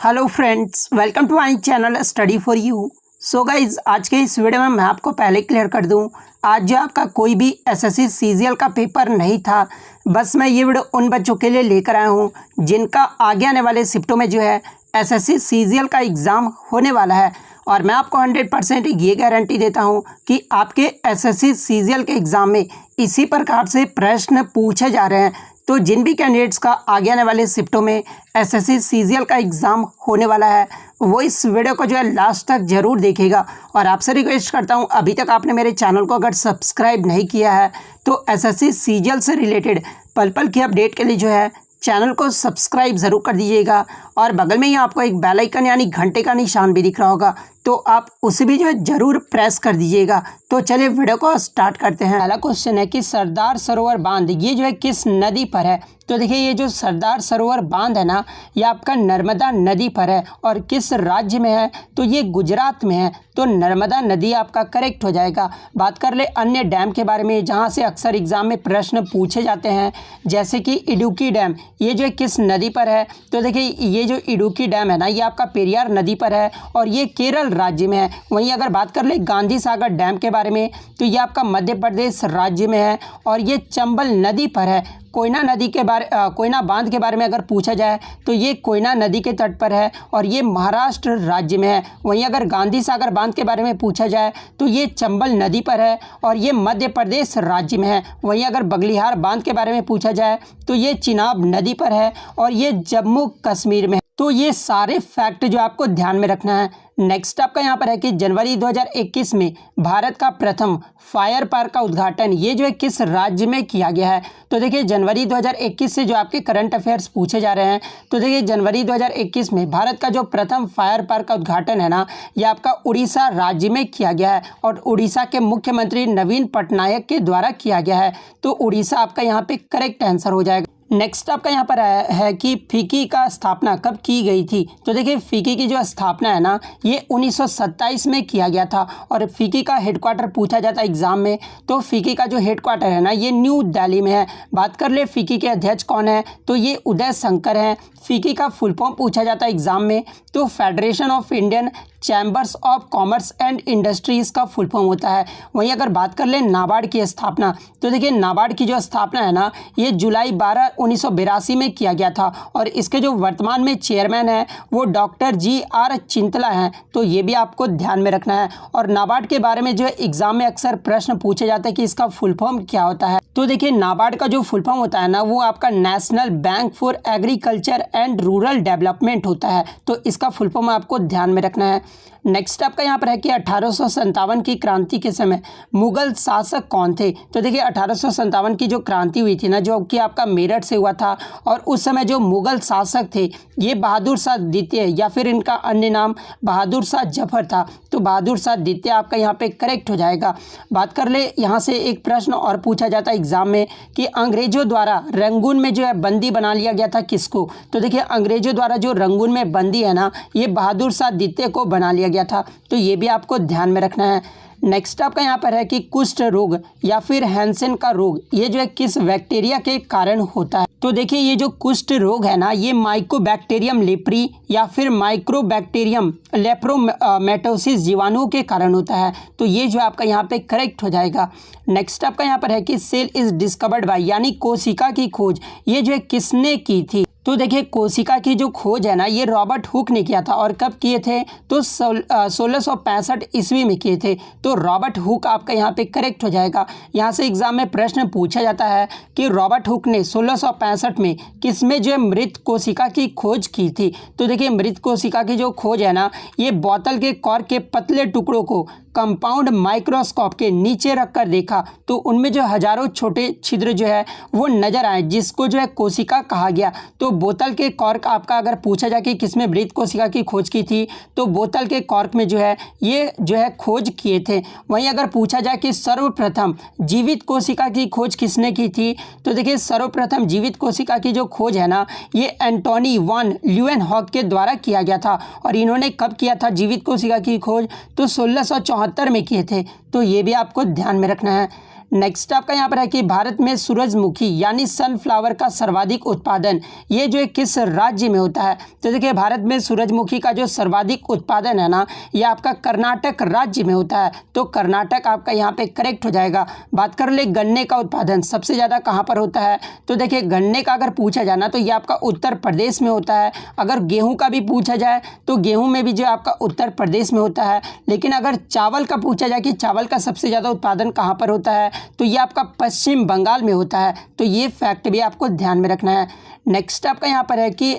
Hello friends, welcome to my channel study for you. So guys, आज के इस video में मैं आपको पहले क्लियर कर दूं, आज जो आपका कोई भी एसएससी सीजीएल का पेपर नहीं था। बस मैं ये वीडियो उन बच्चों के लिए लेकर आया हूं जिनका आगे आने वाले शिफ्टों में जो है एसएससी सीजीएल का एग्ज़ाम होने वाला है। और मैं आपको 100% ये गारंटी देता हूं कि आपके एसएससी सीजीएल के एग्ज़ाम में इसी प्रकार से प्रश्न पूछे जा रहे हैं। तो जिन भी कैंडिडेट्स का आगे आने वाले शिफ्टों में एसएससी सीजीएल का एग्ज़ाम होने वाला है वो इस वीडियो को जो है लास्ट तक ज़रूर देखेगा। और आपसे रिक्वेस्ट करता हूं, अभी तक आपने मेरे चैनल को अगर सब्सक्राइब नहीं किया है तो एसएससी सीजीएल से रिलेटेड पल पल की अपडेट के लिए जो है चैनल को सब्सक्राइब ज़रूर कर दीजिएगा। और बगल में ही आपको एक बेल आइकन यानी घंटे का निशान भी दिख रहा होगा, तो आप उसे भी जो है ज़रूर प्रेस कर दीजिएगा। तो चलिए वीडियो को स्टार्ट करते हैं। पहला क्वेश्चन है कि सरदार सरोवर बांध ये जो है किस नदी पर है। तो देखिए, ये जो सरदार सरोवर बांध है ना, ये आपका नर्मदा नदी पर है। और किस राज्य में है, तो ये गुजरात में है। तो नर्मदा नदी आपका करेक्ट हो जाएगा। बात कर ले अन्य डैम के बारे में जहाँ से अक्सर एग्जाम में प्रश्न पूछे जाते हैं, जैसे कि इडुक्की डैम, ये जो है किस नदी पर है। तो देखिए, ये जो इडुक्की डैम है ना, ये आपका पेरियार नदी पर है और ये केरल राज्य में है। वहीं अगर बात कर ले गांधी सागर डैम के बारे में, तो ये आपका मध्य प्रदेश राज्य में है और ये चंबल नदी पर है। कोयना बांध के बारे में अगर पूछा जाए तो ये कोयना नदी के तट पर है और ये महाराष्ट्र राज्य में है। वहीं अगर गांधी सागर बांध के बारे में पूछा जाए तो ये चंबल नदी पर है और ये मध्य प्रदेश राज्य में है। वहीं अगर बगलिहार बांध के बारे में पूछा जाए तो ये चिनाब नदी पर है और ये जम्मू कश्मीर में है। तो ये सारे फैक्ट जो आपको ध्यान में रखना है। नेक्स्ट आपका यहाँ पर है कि जनवरी 2021 में भारत का प्रथम फायर पार्क का उद्घाटन ये जो है किस राज्य में किया गया है। तो देखिए, जनवरी 2021 से जो आपके करंट अफेयर्स पूछे जा रहे हैं, तो देखिए जनवरी 2021 में भारत का जो प्रथम फायर पार्क का उद्घाटन है ना, ये आपका उड़ीसा राज्य में किया गया है और उड़ीसा के मुख्यमंत्री नवीन पटनायक के द्वारा किया गया है। तो उड़ीसा आपका यहाँ पे करेक्ट आंसर हो जाएगा। नेक्स्ट आपका यहाँ पर है कि फीकी का स्थापना कब की गई थी। तो देखिए, फीकी की जो स्थापना है ना, ये 1927 में किया गया था। और फीकी का हेडक्वार्टर पूछा जाता है एग्जाम में, तो फीकी का जो हेडक्वार्टर है ना, ये न्यू दिल्ली में है। बात कर ले फीकी के अध्यक्ष कौन है, तो ये उदय शंकर हैं। फीकी का फुल फॉर्म पूछा जाता है एग्जाम में, तो federation of Indian chambers of commerce and industries का फुल फॉर्म होता है। वहीं अगर बात कर ले नाबार्ड की स्थापना, तो देखिए नाबार्ड की जो स्थापना है ना, ये जुलाई 12 1982 में किया गया था और इसके जो वर्तमान में चेयरमैन है वो डॉक्टर GR चिंतला हैं। तो ये भी आपको ध्यान में रखना है। और नाबार्ड के बारे में जो है एग्जाम में अक्सर प्रश्न पूछे जाते हैं कि इसका फुल फॉर्म क्या होता है। तो देखिए, नाबार्ड का जो फुल फॉर्म होता है ना, वो आपका national bank for agriculture and rural development होता है। तो इसका फुल फॉर्म आपको ध्यान में रखना है। नेक्स्ट आपका यहाँ पर है कि 1857 की क्रांति के समय मुगल शासक कौन थे। तो देखिए, 1857 की जो क्रांति हुई थी ना, जो कि आपका मेरठ से हुआ था, और उस समय जो मुगल शासक थे ये बहादुर शाह द्वितीय या फिर इनका अन्य नाम बहादुर शाह जफर था। तो बहादुर शाह द्वितीय आपका यहाँ पे करेक्ट हो जाएगा। बात कर ले यहाँ से एक प्रश्न और पूछा जाता है एग्जाम में कि अंग्रेजों द्वारा रंगून में जो है बंदी बना लिया गया था किसको। तो देखिए, अंग्रेजों द्वारा जो रंगून में बंदी है ना, ये बहादुर शाह द्वितीय को बना लिया गया था। तो ये भी आपको ध्यान में रखना है। नेक्स्ट आपका यहाँ पर है कि कुष्ठ रोग या फिर हैंसेन का रोग ये जो है किस बैक्टीरिया के कारण होता है। तो देखिए, ये जो कुष्ठ रोग है ना, ये माइकोबैक्टीरियम लेप्री या फिर माइक्रोबैक्टीरियम लेप्रोमेटोसिस जीवाणुओं के कारण होता है। तो ये जो आपका यहाँ पे करेक्ट हो जाएगा। नेक्स्ट आपका यहाँ पर है कि सेल इज डिस्कवर्ड बाय यानी कोशिका की खोज ये जो है किसने की थी। तो देखिए, कोशिका की जो खोज है ना, ये रॉबर्ट हुक ने किया था। और कब किए थे, तो 1665 ईस्वी में किए थे। तो रॉबर्ट हुक आपका यहाँ पे करेक्ट हो जाएगा। यहाँ से एग्जाम में प्रश्न पूछा जाता है कि रॉबर्ट हुक ने 1665 में किसमें जो है मृत कोशिका की खोज की थी। तो देखिए, मृत कोशिका की जो खोज है ना, ये बोतल के कॉर्क के पतले टुकड़ों को कंपाउंड माइक्रोस्कोप के नीचे रखकर देखा, तो उनमें जो हजारों छोटे छिद्र जो है वो नजर आए, जिसको जो है कोशिका कहा गया। तो बोतल के कॉर्क आपका अगर पूछा जाए कि किसमें मृत कोशिका की खोज की थी, तो बोतल के कॉर्क में जो है ये जो है खोज किए थे। वहीं अगर पूछा जाए कि सर्वप्रथम जीवित कोशिका की खोज किसने की थी, तो देखिए, सर्वप्रथम जीवित कोशिका की जो खोज है ना, ये एंटोनी वॉन ल्यूएनहॉक के द्वारा किया गया था। और इन्होंने कब किया था जीवित कोशिका की खोज, तो 1674 में किए थे। तो ये भी आपको ध्यान में रखना है। नेक्स्ट आपका यहाँ पर है कि भारत में सूरजमुखी यानी सनफ्लावर का सर्वाधिक उत्पादन ये जो है किस राज्य में होता है। तो देखिए भारत में सूरजमुखी का जो सर्वाधिक उत्पादन है ना ये आपका कर्नाटक राज्य में होता है। तो कर्नाटक आपका यहाँ पे करेक्ट हो जाएगा। बात कर ले गन्ने का उत्पादन सबसे ज़्यादा कहाँ पर होता है। तो देखिए गन्ने का अगर पूछा जाए ना तो ये आपका उत्तर प्रदेश में होता है। अगर गेहूँ का भी पूछा जाए तो गेहूँ में भी जो आपका उत्तर प्रदेश में होता है। लेकिन अगर चावल का पूछा जाए कि चावल का सबसे ज़्यादा उत्पादन कहाँ पर होता है तो ये आपका पश्चिम बंगाल में होता है। तो ये फैक्ट भी आपको ध्यान में रखना है। नेक्स्ट आपका यहाँ पर है कि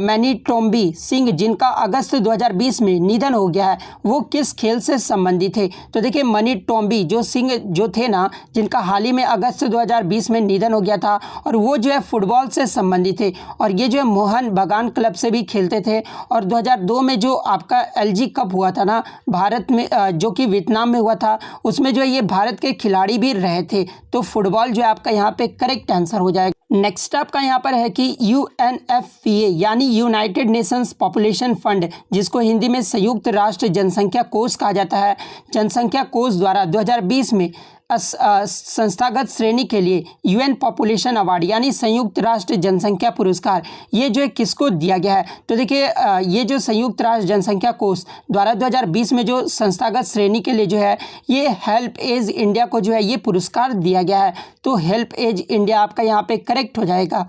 मैनीटोम्बी सिंह जिनका अगस्त 2020 में निधन हो गया है वो किस खेल से संबंधित थे। तो देखिए मैनीटोम्बी जो सिंह जो थे ना जिनका हाल ही में अगस्त 2020 में निधन हो गया था और वो जो है फुटबॉल से संबंधित थे और ये जो है मोहन बगान क्लब से भी खेलते थे। और 2002 में जो आपका एलजी कप हुआ था ना भारत में जो कि वियतनाम में हुआ था उसमें जो है ये भारत के खिलाड़ी भी रहे थे। तो फुटबॉल जो है आपका यहाँ पे करेक्ट आंसर हो जाएगा। नेक्स्ट आपका यहाँ पर है कि UNFPA यानी यूनाइटेड नेशंस पॉपुलेशन फंड जिसको हिंदी में संयुक्त राष्ट्र जनसंख्या कोष कहा जाता है, जनसंख्या कोष द्वारा 2020 में संस्थागत श्रेणी के लिए UN पॉपुलेशन अवार्ड यानी संयुक्त राष्ट्र जनसंख्या पुरस्कार ये जो है किसको दिया गया है। तो देखिए ये जो संयुक्त राष्ट्र जनसंख्या कोष द्वारा 2020 में जो संस्थागत श्रेणी के लिए जो है ये हेल्प एज इंडिया को जो है ये पुरस्कार दिया गया है। तो हेल्प एज इंडिया आपका यहाँ पे करेक्ट हो जाएगा।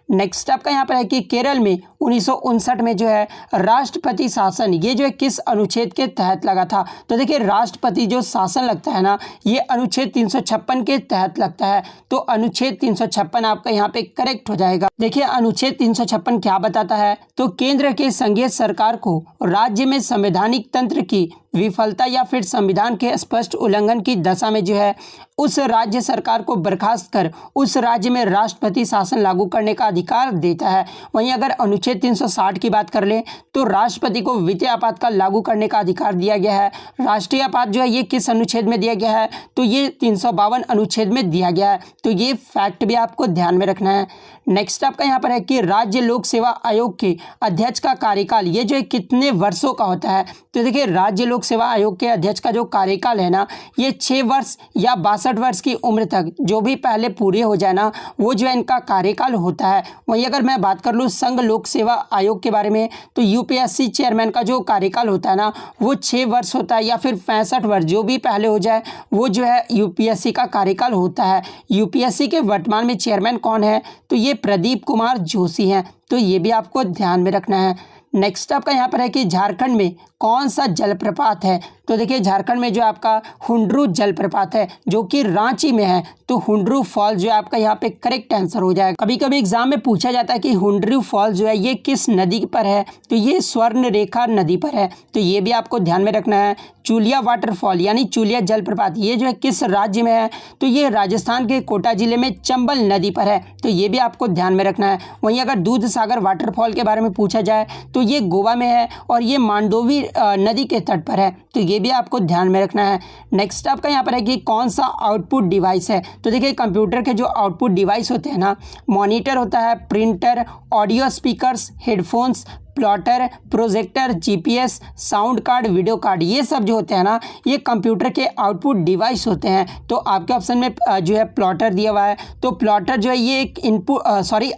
नेक्स्ट आपका यहाँ पर है कि केरल में 1959 में जो है राष्ट्रपति शासन ये जो है किस अनुच्छेद के तहत लगा था। तो देखिए राष्ट्रपति जो शासन लगता है ना ये अनुच्छेद 356 के तहत लगता है। तो अनुच्छेद 356 आपका यहाँ पे करेक्ट हो जाएगा। देखिए अनुच्छेद 356 क्या बताता है। तो केंद्र के संघीय सरकार को राज्य में संवैधानिक तंत्र की विफलता या फिर संविधान के स्पष्ट उल्लंघन की दशा में जो है उस राज्य सरकार को बर्खास्त कर उस राज्य में राष्ट्रपति शासन लागू करने का अधिकार देता है। वहीं अगर अनुच्छेद 360 की बात कर लें तो राष्ट्रपति को वित्तीय आपातकाल लागू करने का अधिकार दिया गया है। राष्ट्रीय आपात जो है ये किस अनुच्छेद में दिया गया है। तो ये 352 अनुच्छेद में दिया गया है। तो ये फैक्ट भी आपको ध्यान में रखना है। नेक्स्ट आपका यहाँ पर है कि राज्य लोक सेवा आयोग के अध्यक्ष का कार्यकाल ये जो है कितने वर्षों का होता है। तो देखिए राज्य लोक सेवा आयोग के अध्यक्ष का जो कार्यकाल है ना ये 6 वर्ष या 62 वर्ष की उम्र तक जो भी पहले पूरे हो जाए ना वो जो है इनका कार्यकाल होता है। वहीं अगर मैं बात कर लूँ संघ लोक सेवा आयोग के बारे में तो यूपीएससी चेयरमैन का जो कार्यकाल होता है ना वो 6 वर्ष होता है या फिर 65 वर्ष जो भी पहले हो जाए वो जो है यूपीएससी का कार्यकाल होता है। यूपीएससी के वर्तमान में चेयरमैन कौन है। तो ये प्रदीप कुमार जोशी हैं। तो ये भी आपको ध्यान में रखना है। नेक्स्ट आपका यहाँ पर है कि झारखंड में कौन सा जलप्रपात है। तो देखिए झारखंड में जो आपका हुंड्रू जलप्रपात है जो कि रांची में है। तो हुंड्रू फॉल जो है आपका यहाँ पे करेक्ट आंसर हो जाएगा। कभी कभी एग्जाम में पूछा जाता है कि हुंड्रू फॉल जो है ये किस नदी पर है। तो ये स्वर्ण रेखा नदी पर है। तो ये भी आपको ध्यान में रखना है। चूलिया वाटरफॉल यानी चूलिया जलप्रपात ये जो है किस राज्य में है। तो ये राजस्थान के कोटा जिले में चंबल नदी पर है। तो ये भी आपको ध्यान में रखना है। वहीं अगर दूध सागर वाटरफॉल के बारे में पूछा जाए तो ये गोवा में है और ये मांडोवी नदी के तट पर है। तो ये भी आपको ध्यान में रखना है। नेक्स्ट आपका यहाँ पर है कि कौन सा आउटपुट डिवाइस है। तो देखिए कंप्यूटर के जो आउटपुट डिवाइस होते हैं ना मॉनिटर होता है, printer, audio speakers, headphones, plotter, projector, GPS, sound card, video card ये सब जो होते हैं ना ये कंप्यूटर के आउटपुट डिवाइस होते हैं। तो आपके ऑप्शन में जो है प्लॉटर दिया हुआ है। तो प्लॉटर जो है ये एक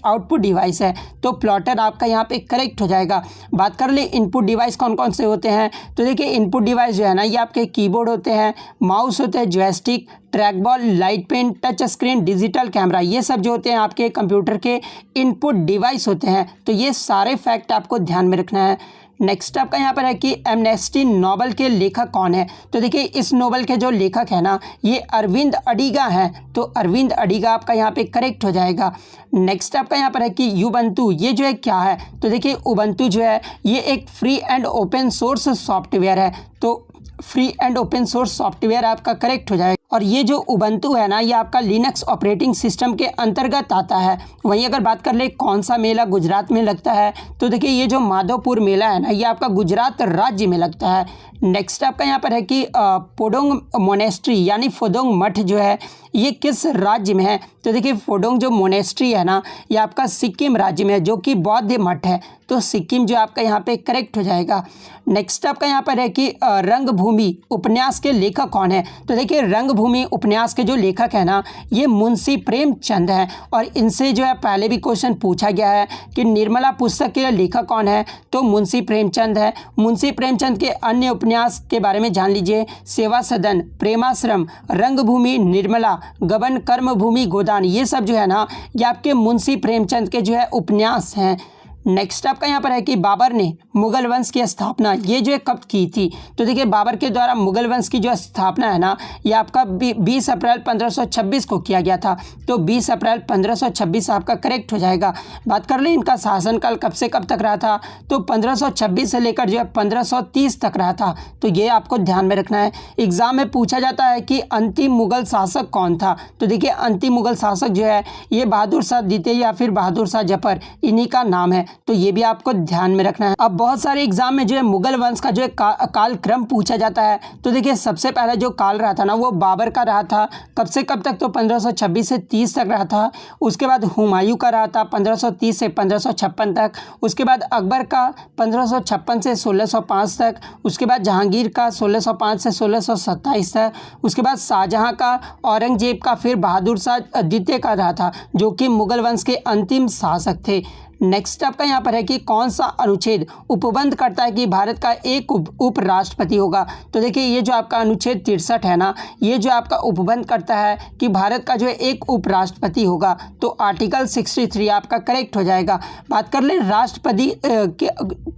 आउटपुट डिवाइस है। तो प्लॉटर आपका यहाँ पे करेक्ट हो जाएगा। बात कर ले इनपुट डिवाइस कौन कौन से होते हैं। तो देखिए इनपुट डिवाइस जो है ना ये आपके कीबोर्ड होते हैं, माउस होते हैं, joystick, track ball, light pen, touch screen, digital camera ये सब जो होते हैं आपके कंप्यूटर के इनपुट डिवाइस होते हैं। तो ये सारे फैक्ट आपको ध्यान में रखना है। नेक्स्ट आपका यहाँ पर है कि एमनेस्टी नोबल के लेखक कौन है। तो देखिए इस नोबल के जो लेखक है ना ये अरविंद अडिगा हैं। तो अरविंद अडिगा आपका यहाँ पे करेक्ट हो जाएगा। नेक्स्ट आपका यहाँ पर है कि उबंटू ये जो है क्या है। तो देखिए उबंटू जो है ये एक free and open source software है। तो free and open source software आपका करेक्ट हो जाएगा। और ये जो उबंटू है ना ये आपका लिनक्स ऑपरेटिंग सिस्टम के अंतर्गत आता है। वहीं अगर बात कर ले कौन सा मेला गुजरात में लगता है। तो देखिए ये जो माधवपुर मेला है ना ये आपका गुजरात राज्य में लगता है। नेक्स्ट आपका यहाँ पर है कि फोडोंग मोनेस्ट्री यानी फोडोंग मठ जो है ये किस राज्य में है। तो देखिए फोडोंग जो मोनेस्ट्री है ना ये आपका सिक्किम राज्य में है, जो कि बौद्ध मठ है। तो सिक्किम जो आपका यहाँ पे करेक्ट हो जाएगा। नेक्स्ट आपका यहाँ पर है कि रंगभूमि उपन्यास के लेखक कौन है। तो देखिए रंगभूमि उपन्यास के जो लेखक है ना ये मुंशी प्रेमचंद हैं, और इनसे जो है पहले भी क्वेश्चन पूछा गया है कि निर्मला पुस्तक के लेखक कौन है, तो मुंशी प्रेमचंद है। मुंशी प्रेमचंद के अन्य उपन्यास के बारे में जान लीजिए, सेवा सदन, प्रेमाश्रम, रंगभूमि, निर्मला, गबन, कर्मभूमि, गोदान, ये सब जो है ना ये आपके मुंशी प्रेमचंद के जो है उपन्यास हैं। नेक्स्ट आपका यहाँ पर है कि बाबर ने मुगल वंश की स्थापना ये जो है कब की थी। तो देखिए बाबर के द्वारा मुगल वंश की जो स्थापना है ना ये आपका 20 अप्रैल 1526 को किया गया था। तो 20 अप्रैल 1526 आपका करेक्ट हो जाएगा। बात कर लें इनका शासनकाल कब से कब तक रहा था, तो 1526 से लेकर जो है 1530 तक रहा था। तो ये आपको ध्यान में रखना है। एग्जाम में पूछा जाता है कि अंतिम मुगल शासक कौन था। तो देखिए अंतिम मुगल शासक जो है ये बहादुर शाह द्वितीय या फिर बहादुर शाह जफर, इन्हीं का नाम है। तो ये भी आपको ध्यान में रखना है। अब बहुत सारे एग्जाम में जो है मुगल वंश का जो है काल क्रम पूछा जाता है। तो देखिए सबसे पहले जो काल रहा था ना वो बाबर का रहा था, कब से कब तक, तो 1526 से 30 तक रहा था। उसके बाद हुमायूं का रहा था 1530 से 1556 तक। उसके बाद अकबर का 1556 से 1605 तक। उसके बाद जहांगीर का 1605 से 1627 तक। उसके बाद शाहजहां का, औरंगजेब का, फिर बहादुर शाह द्वितीय का रहा था, जो कि मुगल वंश के अंतिम शासक थे। नेक्स्ट आपका यहाँ पर है कि कौन सा अनुच्छेद उपबंध करता है कि भारत का एक उपराष्ट्रपति होगा। तो देखिए ये जो आपका अनुच्छेद 63 है ना ये जो आपका उपबंध करता है कि भारत का जो है एक उपराष्ट्रपति होगा। तो आर्टिकल 63 आपका करेक्ट हो जाएगा। बात कर ले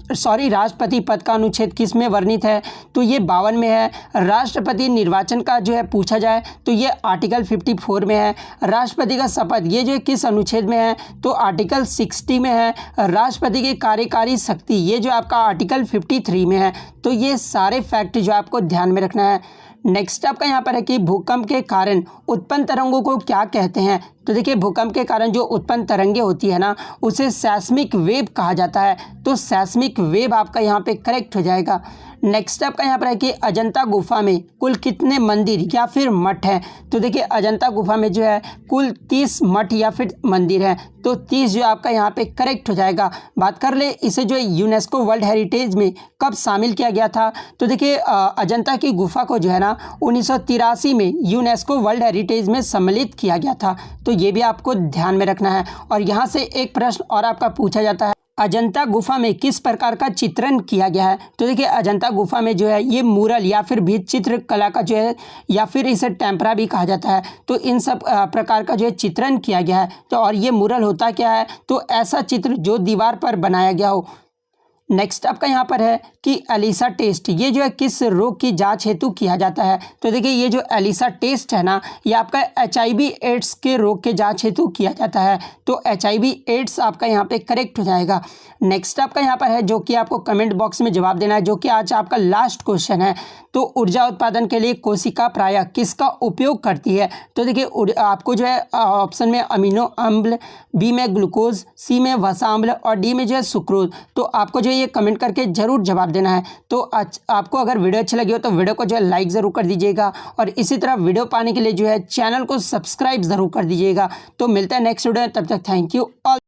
राष्ट्रपति पद का अनुच्छेद किस में वर्णित है, तो ये 52 में है। राष्ट्रपति निर्वाचन का जो है पूछा जाए तो ये आर्टिकल 54 में है। राष्ट्रपति का शपथ ये जो किस अनुच्छेद में है, तो आर्टिकल 60 में है। राष्ट्रपति की कार्यकारी शक्ति ये जो आपका आर्टिकल 53 में है। तो ये सारे फैक्ट जो आपको ध्यान में रखना है। नेक्स्ट आपका यहाँ पर है कि भूकंप के कारण उत्पन्न तरंगों को क्या कहते हैं। तो देखिए भूकंप के कारण जो उत्पन्न तरंगे होती है ना उसे सैस्मिक वेव कहा जाता है। तो सैस्मिक वेव आपका यहाँ पे करेक्ट हो जाएगा। नेक्स्ट आपका यहाँ पर है कि अजंता गुफा में कुल कितने मंदिर या फिर मठ हैं। तो देखिए अजंता गुफा में जो है कुल 30 मठ या फिर मंदिर हैं। तो 30 जो आपका यहाँ पे करेक्ट हो जाएगा। बात कर ले इसे जो है यूनेस्को वर्ल्ड हेरिटेज में कब शामिल किया गया था। तो देखिए अजंता की गुफा को जो है ना 1983 में यूनेस्को वर्ल्ड हेरिटेज में सम्मिलित किया गया था। तो ये भी आपको ध्यान में रखना है। और यहाँ से एक प्रश्न और आपका पूछा जाता है, अजंता गुफा में किस प्रकार का चित्रण किया गया है। तो देखिए अजंता गुफा में जो है ये मूरल या फिर भित्तिचित्र कला का जो है या फिर इसे टेम्परा भी कहा जाता है। तो इन सब प्रकार का जो है चित्रण किया गया है। तो और ये मूरल होता क्या है, तो ऐसा चित्र जो दीवार पर बनाया गया हो। नेक्स्ट आपका यहाँ पर है कि एलिसा टेस्ट ये जो है किस रोग की जांच हेतु किया जाता है। तो देखिए ये जो एलिसा टेस्ट है ना ये आपका HIV एड्स के रोग के जांच हेतु किया जाता है। तो HIV एड्स आपका यहाँ पे करेक्ट हो जाएगा। नेक्स्ट आपका यहाँ पर है जो कि आपको कमेंट बॉक्स में जवाब देना है, जो कि आज आपका लास्ट क्वेश्चन है। तो ऊर्जा उत्पादन के लिए कोशिका प्रायः किसका उपयोग करती है। तो देखिए आपको जो है ऑप्शन में अमीनो अम्ल, बी में ग्लूकोज, सी में वसा अम्ल और डी में जो है सुक्रोज। तो आपको जो है ये कमेंट करके जरूर जवाब देना है। तो आपको अगर वीडियो अच्छी लगी हो तो वीडियो को जो है लाइक ज़रूर कर दीजिएगा, और इसी तरह वीडियो पाने के लिए जो है चैनल को सब्सक्राइब ज़रूर कर दीजिएगा। तो मिलता है नेक्स्ट वीडियो, तब तक थैंक यू ऑल।